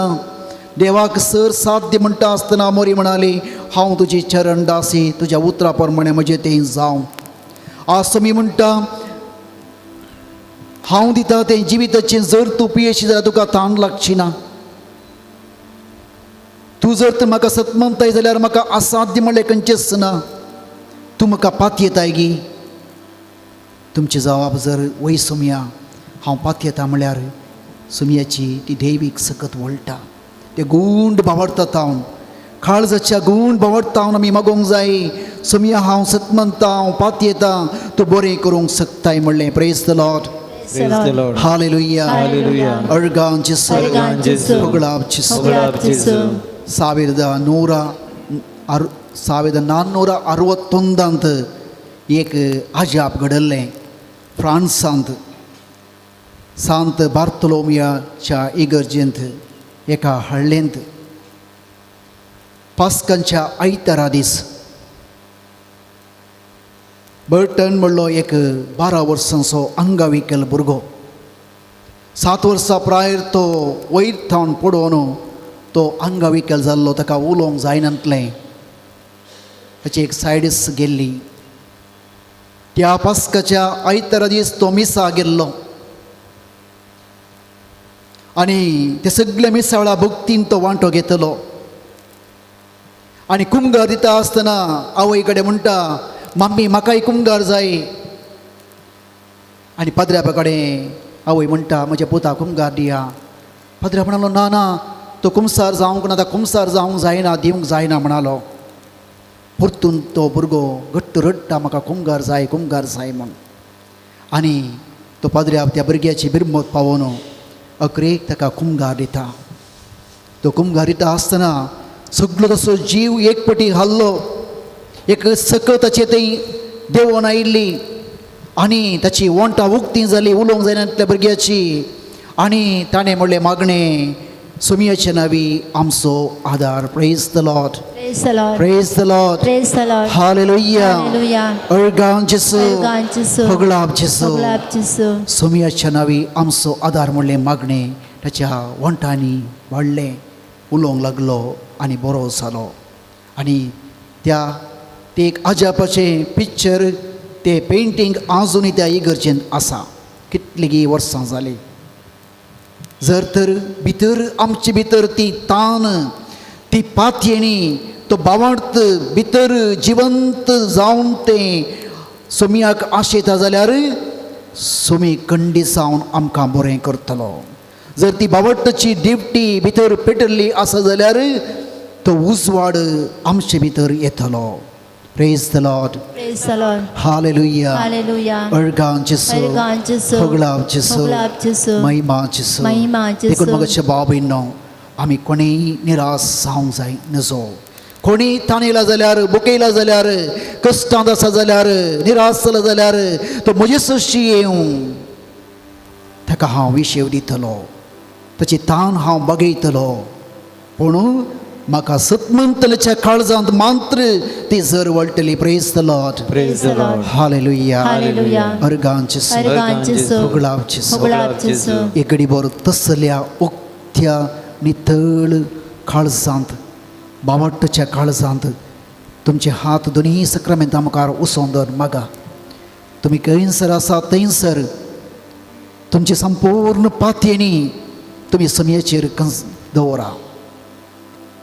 Speaker 1: देवाक सर साध्य म्हणटा आसतना मोरी म्हणाली हांव तुजी चरण दासी तुज्या उतरा प्रमाणे म्हजें तें जावं आज तुमी म्हणटा हांव दिता तें जिविताचें जर तूं पियेशी जाल्यार तुका ताण लागची ना तूं जर तर म्हाका सतमनताय जाल्यार म्हाका असाध्य म्हणलें खंयचेच ना तूं म्हाका पातयेताय गी तुमचे जबाब जर वय सुमया हांव पातयेता म्हळ्यार सुमयाची ती दैवीक सकत वळटा ते गुंड भावडता तावन काळजाच्या गुंड भावडता हांव आमी मागोवंक जाय सुमया हांव सतमनता हांव पातयेता तूं बरें करूंक शकताय म्हणलें praise the Lord
Speaker 3: Praise the Lord.
Speaker 1: Hallelujah
Speaker 3: Hallelujah.
Speaker 1: अर्गांचे सो
Speaker 3: अर्गांचे सो,
Speaker 1: पगलावचे सो
Speaker 3: पगलावचे सो.
Speaker 1: 1461 एक अजाप घडल्लें फ्रांसांत सांत बार्तोलोमियाच्या इगर्जेंत एका हळ्ळेंत पास्कांच्या आयतारा दीस बर्टन म्हणलो एक 12 वर्सांचो अंगविकल भुरगो 7 वर्सां प्रायर तो वयर थावन पडोवन तो अंगविकल जाल्लो ताका उलोवंक जायनातलें ताची एक सायडीस गेल्ली त्या पास्काच्या आयतारा दीस तो मिसा गेल्लो आनी ते सगळे मिसावळा भक्तीन तो वांटो घेतलो आनी कुमगार दिता आसतना आवय कडेन म्हणटा मम्मी म्हाकाय कुमगार जाय आनी पाद्र्यापा कडेन आवय म्हणटा म्हज्या पुताक कुमगार दिया पाद्र्या म्हणालो ना ना तो कुमसार जावंक ना कुमसार जावंक जायना दिवंक जायना म्हणालो परतून तो भुरगो घट्ट रडटा म्हाका कुमगार जाय म्हूण आनी तो पाद्र्या त्या भुरग्याची बिरमत पावोवन अकरेक ताका कुमगार दिता तो कुमगार दिता आसतना सगळो तसो जीव एक पटी हाल्लो एक सकत ताचे थंय देंवोन आयिल्ली आनी ताची वोंटां उक्तीं जालीं उलोवंक जायना त्या भुरग्याची आनी ताणें म्हणलें मागणें सुमयाचे नांवी आमचो आदार praise the Lord
Speaker 3: Praise the Lord.
Speaker 1: Praise the Lord
Speaker 3: Praise the Lord.
Speaker 1: Hallelujah
Speaker 3: Hallelujah.
Speaker 1: अर्गांव जेसू
Speaker 3: अर्गांव जेसू,
Speaker 1: पगलाव जेसू
Speaker 3: पगलाव जेसू.
Speaker 1: सुमयाच्या नांवी आमचो आदार म्हणलें मागणें ताच्या वोंटांनी वाडलें उलोवंक लागलो आनी बरो जालो आनी ते एक अजापाचें पिक्चर ते पेंटींग आजुनूय त्या इगर्जेंत आसा कितलीं वर्सां जालीं जर तर भितर आमचे भितर ती तान ती पातयेणी तो भावार्थ भितर जिवंत जावन तें सुमयाक आशेता जाल्यार सुमी खंडी जावन आमकां बरें करतलो जर ती भावार्थाची दिवटी भितर पेटल्ली आसा जाल्यार तो उजवाड आमचे भितर येतलो praise the Lord
Speaker 3: Praise the Lord.
Speaker 1: Hallelujah
Speaker 3: Hallelujah.
Speaker 1: अर्गांव जेसू
Speaker 3: अर्गांव जेसू,
Speaker 1: पगलाव जेसू
Speaker 3: पगलाव जेसू,
Speaker 1: महिमा जेसू
Speaker 3: महिमा जेसू.
Speaker 1: देखून मगाच्या बाबींनो आमी कोणेय निराश जावंक जाय नजो कोणी ताणयला जाल्यार बुकयला जाल्यार कश्टांत आसा जाल्यार निराश जाला जाल्यार तो म्हजे सशी येवं ताका हांव विशेव दितलो ताची तान हांव बगयतलो पूण म्हाका सतमंतलेच्या काळजांत मात्र ती झर वळटली. Praise the Lord.
Speaker 2: Praise the Lord.
Speaker 1: Hallelujah.
Speaker 3: Hallelujah.
Speaker 1: अर्गांचे सो,
Speaker 3: अर्गांचे सो,
Speaker 1: उगडावचे सो.
Speaker 3: उगडावचे सो.
Speaker 1: एकडी बर तसल्या उक्त्या नितळ काळजांत, बावट्टच्या काळजांत तुमचे हात दोन्ही सक्रामेंता मुखार उसोंदर मागा. तुम्ही खंयसर आसा थंयसर तुमची संपूर्ण पातयेनी तुम्ही समयेचेर दवरा.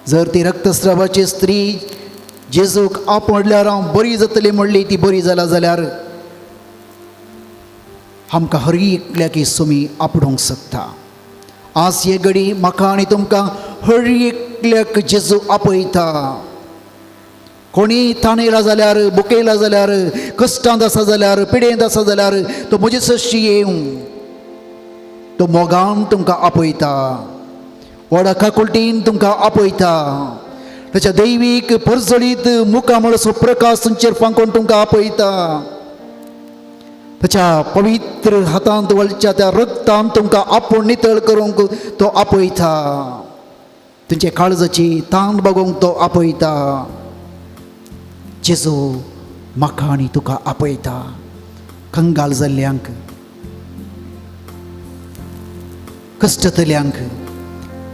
Speaker 1: जर ती रक्तस्रावाची स्त्री जेजूक आपणल्यार हांव बरी जातली म्हणली, ती बरी जाला जाल्यार आमकां हर एकल्याक सुमी आपणूंक शकता. आज हे घडी म्हाका आनी तुमकां हर एकल्याक जेजू आपयता. कोणी ताणेला जाल्यार, बुकेला जाल्यार, कश्टांत आसा जाल्यार, पिडेंत आसा जाल्यार तो म्हजे सशी येवं. तो मोगान तुमकां आपयता, व्हडा काकुलटीन तुमकां आपयता. ताच्या दैवीक परजळीत मुखामळ असो प्रकाश तुमचेर फांकोन तुमकां आपयता. ताच्या पवित्र हातांत वळच्या त्या रक्तान तुमकां आपूण नितळ करूंक तो आपयता. तुमचे काळजाची ताण बगोवंक तो आपयता. जेजू म्हाका आनी तुका आपयता. कंगाल जाल्ल्यांक, कश्टतल्यांक,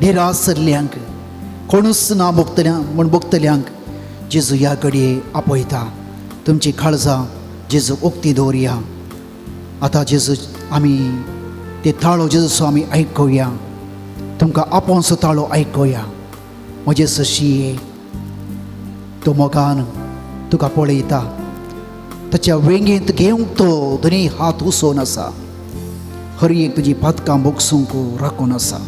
Speaker 1: निराश जाल्ल्यांक, कोणूच ना म्हूण भोगतल्यांक जेजू ह्या घडये आपयता. तुमची काळजां जेजू उक्ती दवरया. आतां जेजू आमी ते ताळो जेजूचो आमी आयकुया. तुमकां आपोवचो ताळो आयकुया. म्हजे सशीये, तो मोगान तुका पळयता. ताच्या वेंगेंत घेवंक तो दोनी हात उसोन आसा. हर एक तुजी पातकां बोगसूंक राखून आसा.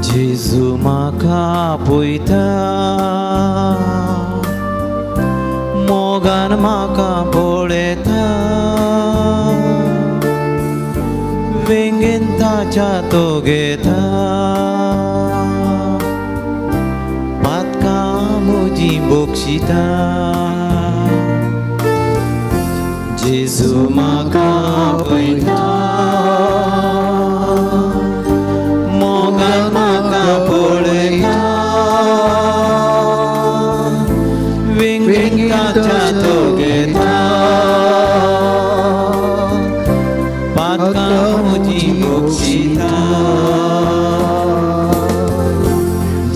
Speaker 2: जेजू म्हाका आपयता, मोगान म्हाका पळयता. वेंगेन ताच्या तो घेता, पातकां म्हजी बोगशिता. जेजू म्हाका आपयता, मोगान म्हाका पळयता. वेंगेन ताच्या तो घेता, पातकां म्हजी बोगशिता.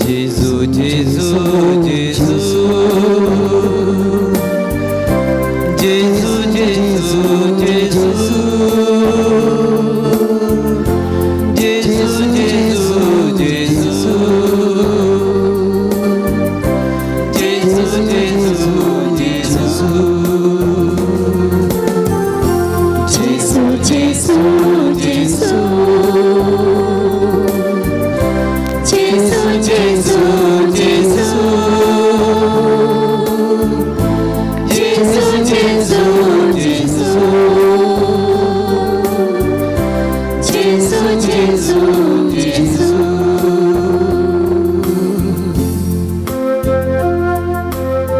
Speaker 2: जेजू जेजू जेजू जेजू जेजू जेजू जेजू जेजू जेजू जेजू जेजू जेजू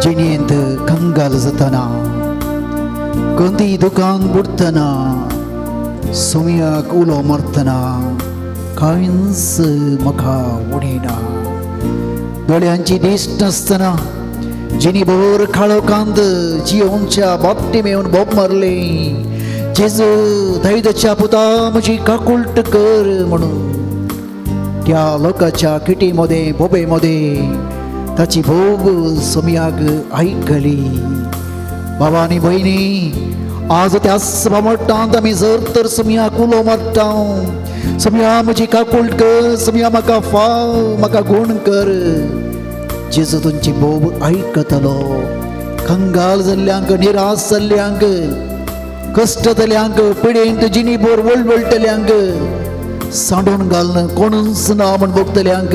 Speaker 1: जिणेंत कंगाल जातना, कोणतीय दुकान बुडतना, सुमयाक उलो मारतना कांयच म्हाका उडयना. दोळ्यांची दिश्ट नासतना जिणीभर काळोखांत जियोनच्या बापटी मेळून बोब मारले. जेजू दैदाच्या पुता म्हजी काकुळट कर म्हणून त्या लोकाच्या किटीमध्ये बोबेमध्ये ताची भोग सोमयाक आयकली. बाबांनी भयणी, आज त्याच बामटांत आमी जर तर सोमयाक उलो मारता. सोमया म्हजी काकुळट कर, सोमया म्हाका फाव, म्हाका गूण कर. जेजू तुमची भोग आयकतलो. कंगाल जाल्ल्यांक, निराश जाल्ल्यांक, कश्ट जाल्ल्यांक, पिडेंत जिणीभर वळवळटल्यांक, सांडून घालून कोणूच ना म्हण भोगतल्यांक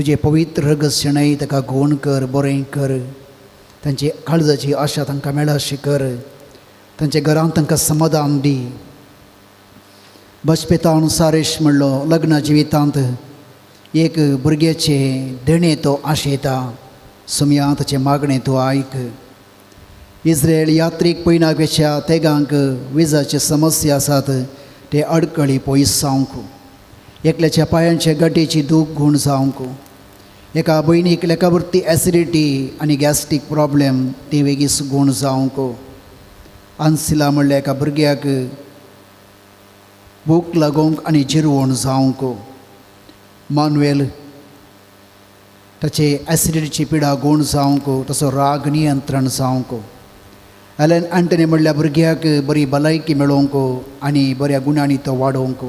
Speaker 1: तुजे पवित्र रगस्यणय ताका गोण कर, बरें कर. तांची काळजाची आशा तांकां मेळा अशी कर. तांच्या घरांत तांकां समाधान दी. बचपेतान सारेश म्हणलो लग्न जिवितांत एक भुरग्याचे देणे तो आशेता. सुमया ताचे मागणें तूं आयक. इस्रायल यात्रेक पयनापेक्षा तेगांक विजाचे समस्या आसात ते अडकळी पयस जावंक. एकल्याच्या पांयांचे गड्डेची दूख गूण जावंक. एका भयणीक लेकावरती एसिडिटी आनी गॅस्ट्रीक प्रॉब्लेम ती वेगीच गूण जावंक. आन्सिला म्हणल्या एका भुरग्याक भूक लागोंक आनी जिरवण जावंक. मानुएल ताचे एसिडिटीची पिडा गूण जावंक. तसो राग नियंत्रण जावंक. एलेन एंटनी म्हणल्या भुरग्याक बरी भलायकी मेळोवंक आनी बऱ्या गुणांनी तो वाडोवंक.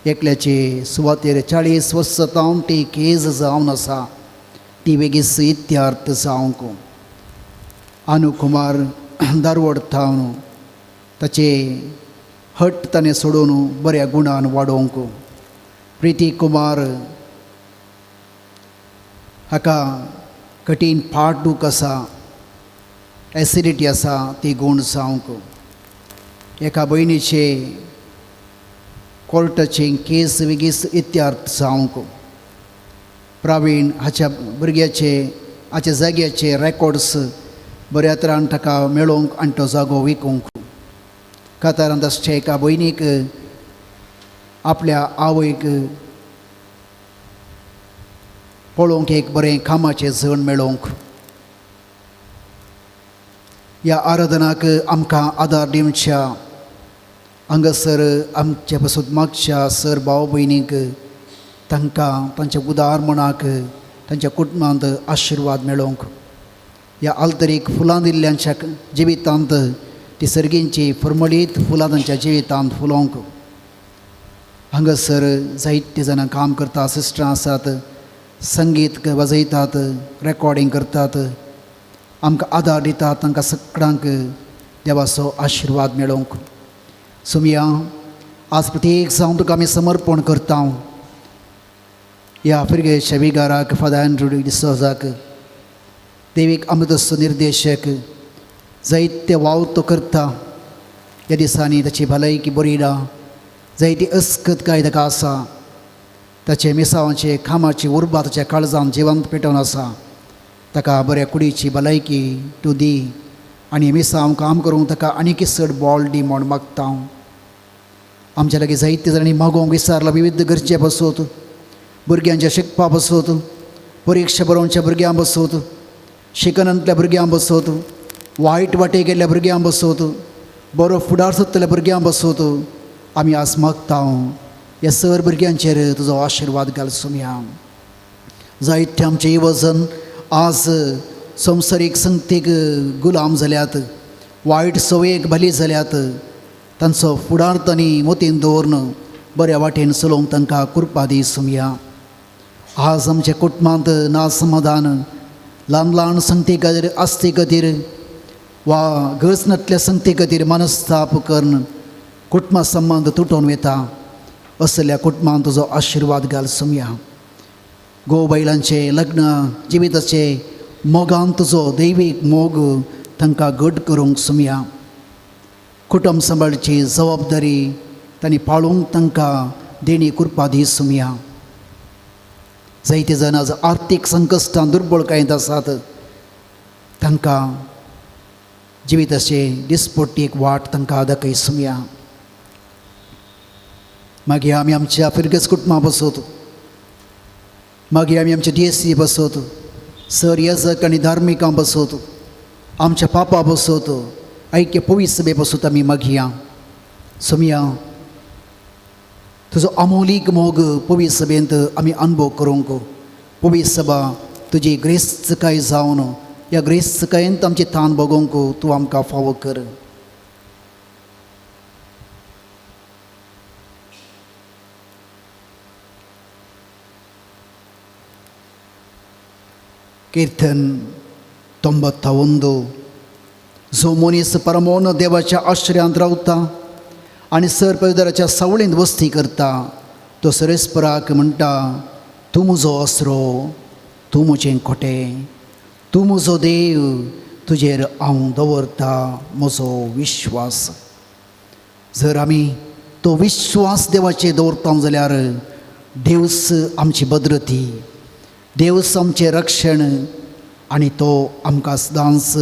Speaker 1: एकल्याचे सुवातेर 40 वर्सां जावन ती केज जावन आसा ती बेगीच इत्यार्थ जावंक. अनु कुमार दारवड थावन ताचे हट ताणें सोडून बऱ्या गुणान वाडोवंक. प्रिती कुमार हाका कठीण फाट दूख आसा, एसिडिटी आसा ती गूण जावंक. एका भयणीचे कोर्टाचे केस बेगीच इत्यार्थ जावंक. प्रवीण हाच्या भुरग्याचे हाच्या जाग्याचे रेकॉर्ड्स बऱ्या तरान ताका मेळोवंक आनी तो जागो विकूंक. कातारांत आसचे एका भयणीक आपल्या आवयक पळोवंक एक बरें कामाचें जण मेळोवंक. ह्या आराधनाक आमकां आदार दिवच्या हांगासर आमचे पासून मागच्या सर भाव भयणीक तांकां तांच्या उदारमणाक तांच्या कुटुंबांत आशिर्वाद मेळोवंक. ह्या आल्तरीक फुलां दिल्ल्यांच्या जिवितांत ती सर्गींची फरमळीत फुलां तांच्या जिवितांत फुलोवंक. हांगासर जायते जाणां काम करता, सिस्टरां आसात, संगीत वाजयतात, रेकॉर्डिंग करतात, आमकां आदार दितात. तांकां सगळ्यांक देवाचो आशिर्वाद मेळोवंक. सुमया आज प्रत्येक जावन तुका आमी समर्पण करता. ह्या फिरगे शेविगाराक फादर एंड्रू डिसोजाक देवीक अमृतस्व निर्देशक जायते वाव तो करता. ह्या दिसांनी ताची भलायकी बरी ना, जायती अस्खतकाय ताका आसा. ताचे मिसांवाचे कामाची उर्बा ताच्या काळजांत जिवंत पेटोवन आसा. ताका बऱ्या कुडीची भलायकी तूं दी आनी मिसांव काम करूंक ताका आनीक चड बॉल दी म्हूण मागता हांव. आमच्या लागीं जायते जाणांनी मागोवंक विचारला विविध गरजे बसोत, भुरग्यांच्या शिकपा बसोत, परिक्षा बरोवच्या भुरग्यां बसोत, शिकनांतल्या भुरग्यां बसोत, वायट वाटेक गेल्ल्या भुरग्यां बसोत, बरो फुडार सोदतल्या भुरग्यां बसोत. आमी आज मागता ह्या सर भुरग्यांचेर तुजो आशिर्वाद घाल सुमया. जायते आमचे युवजन आज संवसारीक संगतीक गुलाम जाल्यात, वायट सवयेक बली जाल्यात. तांचो फुडार तांणी मतीन दवरून बऱ्या वाटेन चलोवंक तांकां कृपा दी सुमया. आज आमच्या कुटुंबांत ना समाधान, ल्हान ल्हान संगती खातीर, आस्ती खातीर वा गळसनांतल्या संगती खातीर मनस्ताप करून कुटुंबा संबंद तुटून वता. असल्या कुटुंबांत तुजो आशिर्वाद घाल सुमया. घोव बायलांचे लग्न जिविताचे मोगान तुजो दैवीक मोग तांकां घट करूंक सुमया. कुटुंब सांबाळची जबाबदारी तांणी पाळूंक तांकां देणी कृपा दी सुमया. जायते जाण आज आर्थीक संकश्टां दुर्बळकायेंत आसात. तांकां जिविताचे दिसपट्टी एक वाट तांकां दाखय सुमया. मागीर आमी आमच्या फिरगस कुटुंबां बसोत, मागीर आमी आमच्या DSC बसोत, सर येजक आनी धार्मिकां बसोत, आमच्या पापा बसोत, ऐक्य पवित्र सभे बसोत आमी मागया. सुमया तुजो अमोलीक मोग पवित्र सभेंत आमी अनुभव करूंक. पवित्र सभा तुजी ग्रेस्तकाय जावन ह्या ग्रेस्तकायेंत आमची तान बगोवंक तूं आमकां फावो कर. कीर्तन 91. जो मनीस परमोन देवाच्या आश्रयांत रावता आनी सर पवित्राच्या सावळींत वस्ती करता तो सरेस्पराक म्हणटा तूं म्हजो असरो, तूं म्हजें खोटें, तूं म्हजो देव, तुजेर हांव दवरता म्हजो विश्वास. जर आमी तो विश्वास देवाचेर दवरता जाल्यार देवच आमची भद्रती, देवच आमचें रक्षण, आनी तो आमकां सदांच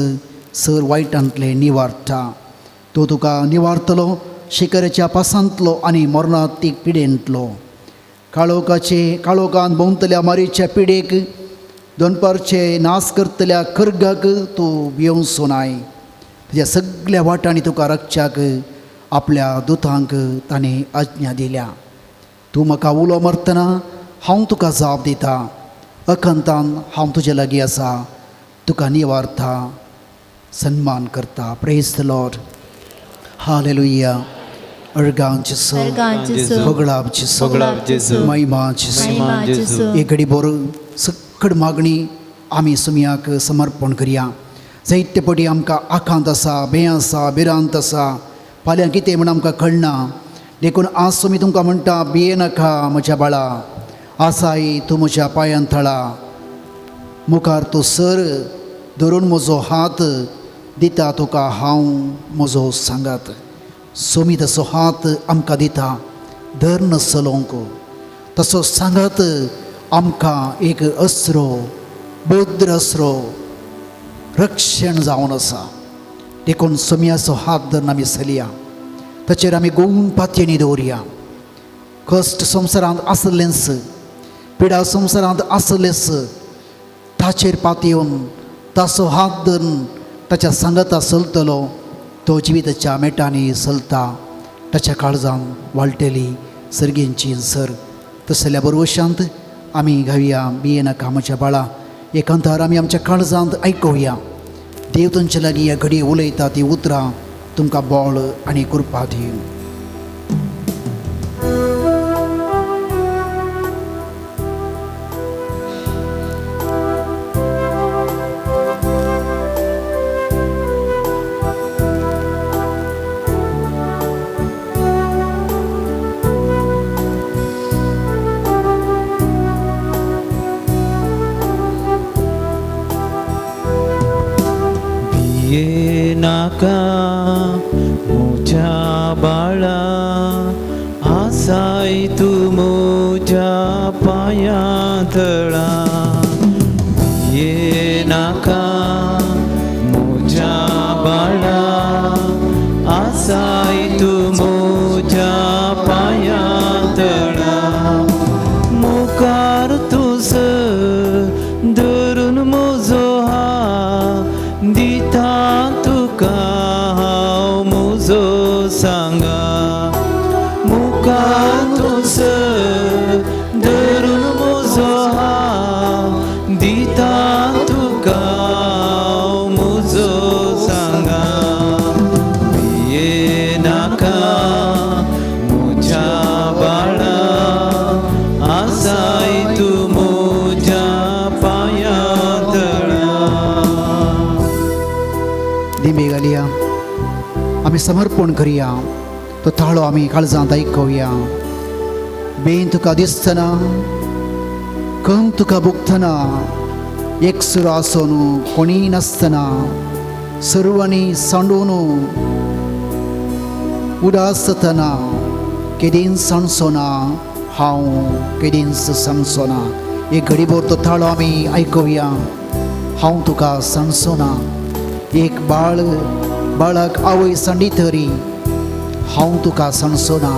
Speaker 1: सर वायटांतले निवारता. तो तुका निवारतलो शिकराच्या पासांतलो आनी मरणांतीक पिडेंतलो. काळोखान भोंवतल्या मारीच्या पिडेक, दोनपारचे नास करतल्या कर्गाक तूं भियोंसो नाय. तुज्या सगळ्या वाटांनी तुका रक्षाक आपल्या दुतांक ताणें आज्ञा दिल्या. तूं म्हाका उलो मारतना हांव तुका जाप दिता, अखंतान हांव तुजे लागीं आसा, तुका निवारता, सन्मान करता. Praise the Lord. हालेलुया. अर्गांव जेसू,
Speaker 3: अर्गांव जेसू,
Speaker 1: होगळाव जेसू,
Speaker 2: होगळाव जेसू,
Speaker 1: महिमा जेसू.
Speaker 3: महिमा जेसू.
Speaker 1: एक घडी बोर सकड मागणी आमी सुमयाक समर्पण करया. जायते पटी आमकां आकांत आसा, भंय आसा, भिरांत आसा, फाल्यां कितें म्हण आमकां कळना. देखून आज तुमी तुमकां म्हणटा, भिये नाका म्हज्या बाळा, आसाई तूं म्हज्या पांयां थळा. मुखार तूं सर, धरून म्हजो हात दिता तुका हांव म्हजो सांगात. सोमी तसो हात आमकां दिता धर न चलोवंक, तसो सांगात आमकां एक अस्रो, बौद्र अस्रो, रक्षण जावन आसा. देखून सोम्याचो हात धरून आमी चलया, ताचेर आमी गोवन पातयेनी दवरया. कश्ट संवसारांत आसलेंच, पिडा संवसारांत आसलेंच, ताचेर पातयेवन ताचो हात धरून ताच्या सांगाता चलतलो, तो जिविताच्या मेटांनी चलता. ताच्या काळजान वाळटली सर्गेंची सर. तसल्या बरोवशांत आमी घावया, भिये नाका म्हज्या बाळा. एकांतार आमी आमच्या काळजांत आयकुया. देव तुमचे लागीं ह्या घडये उलयता ती उतरां तुमकां बळ आनी कृपा दिवं.
Speaker 2: भिये नाका म्हज्या बाळा, आसाय तूं म्हज्या पांयां थळा. भिये नाका म्हज्या बाळा, आसाय तूं म्हज्या पांयां थळा. मुखार तूं सर, धरून म्हजो हात दिता तुका हांव म्हजो सांगा. मुखार तूं सर, धरून म्हजो हात दिता तुका हांव म्हजो सांगा. भिये नाका म्हज्या बाळा, आसाय तूं म्हज्या पांयां थळा.
Speaker 1: दिमे घालया, आमी समर्पण करया. तो ताळो आमी काळजांत आयकुया. बेन तुका दिसतना, कम तुका भोगतना, एकसुरो आसून कोणीय नासतना, सर्वांनी सांडून उदास जातना, केदींच सांगचोना हांव, केदींच सांगचोना. एक घडीभर तो ताळो आमी आयकुया. हांव तुका सांगचोना. एक बाळाक आवय सांडितरी हांव तुका सांगचोना.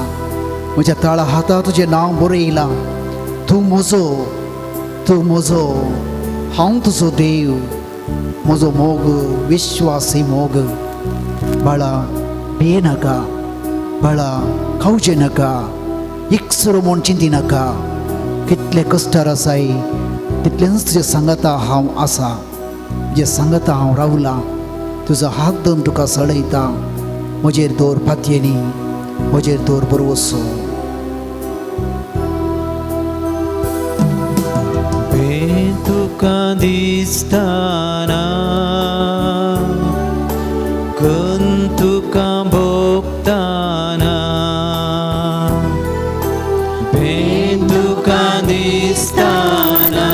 Speaker 1: म्हज्या ताळा हातांत तुजें नांव बरयलां. तूं म्हजो, हांव तुजो देव, म्हजो मोग, विश्वासी मोग. बाळा भिये नाका, बाळा खावचें नाका, एकसुरो म्हूण चिंती नाका. कितले कश्टार आसाय तितलेंच तुजे सांगाता हांव आसा, तुजे सांगाता हांव रावलां. तुजो हात धरून तुका चलयता. म्हजेर दवर पातयेनी, म्हजेर दवर बरवसो.
Speaker 2: बेन तुका दिसतना, कन तुका भोगतना, बेन तुका तुका दिसताना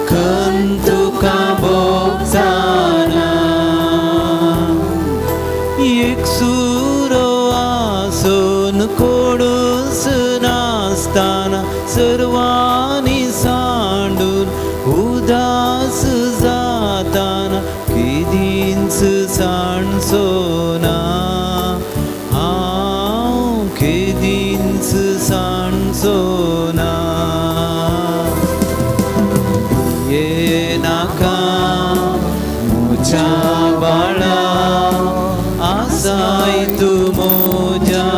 Speaker 2: खंय तुका भोगताना एक सुरो आसून कोडूस नासताना सर्वांनी सांडून उदास जाताना केदींच सांडसोना हांव केदींच सांडसोना ये नाका म्हज्या बाळा आसाय तूं म्हज्या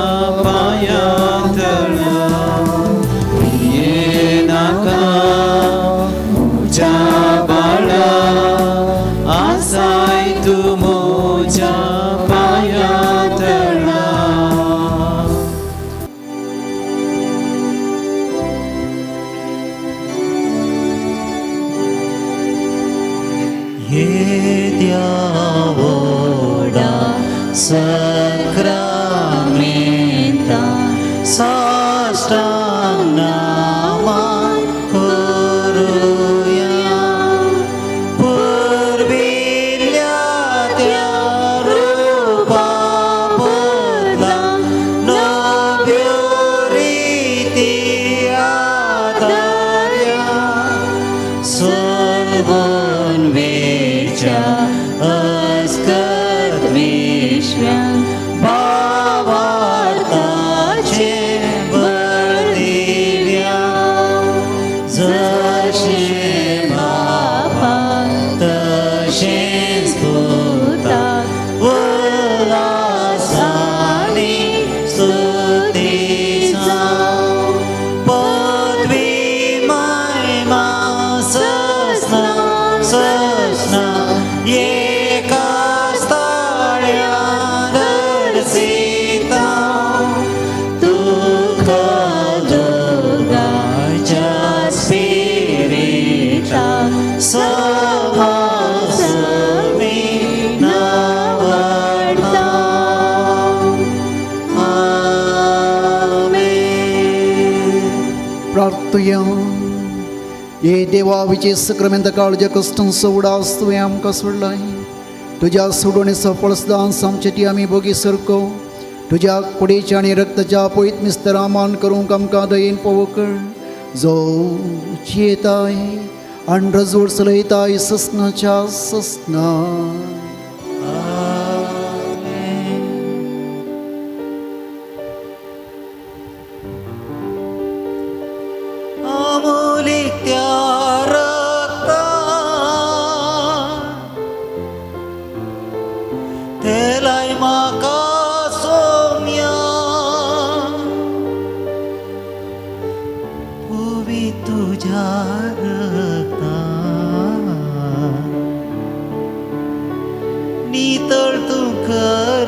Speaker 2: पांया तळा ये नाका म्हज्या बाळा आसाय तूं म्हज्या पांया तळा
Speaker 4: Yedyawoda sakramenta sastanaman koruya purvilya tya rupa bodla nobyoriti adarya सर्वोन वेचा अस्कत विश्व्यां भावार्थाचे बळदिव्या जशे बापाक तशेंच पुताक उल्हासानी स्तुती जावं पदवी महिमा सस्ना एकाच ताळ्यार दर्शिता तुका दोगांच्या स्पिरिटा सभासमी नावडटा आमेन.
Speaker 1: प्रार्थया ये देवा विचे सक्रामेंत काळजा कष्टां सोडास तुवें आमकां सोडलाय तुज्या सोडवणेचो फळसदान आमचेटी आमी भोगी सरको तुज्या कुडीच्या आनी रक्ताच्या पयत मिस्तरामान करूंक आमकां दयेन फोव कर जो जियेताय आनी रजवड चलयताय ससनाच्या ससना
Speaker 4: अमोलिक त्या रक्तान तेलाय म्हाका सोम्या पवित्र तुझ्या रक्तान नितळ तूं कर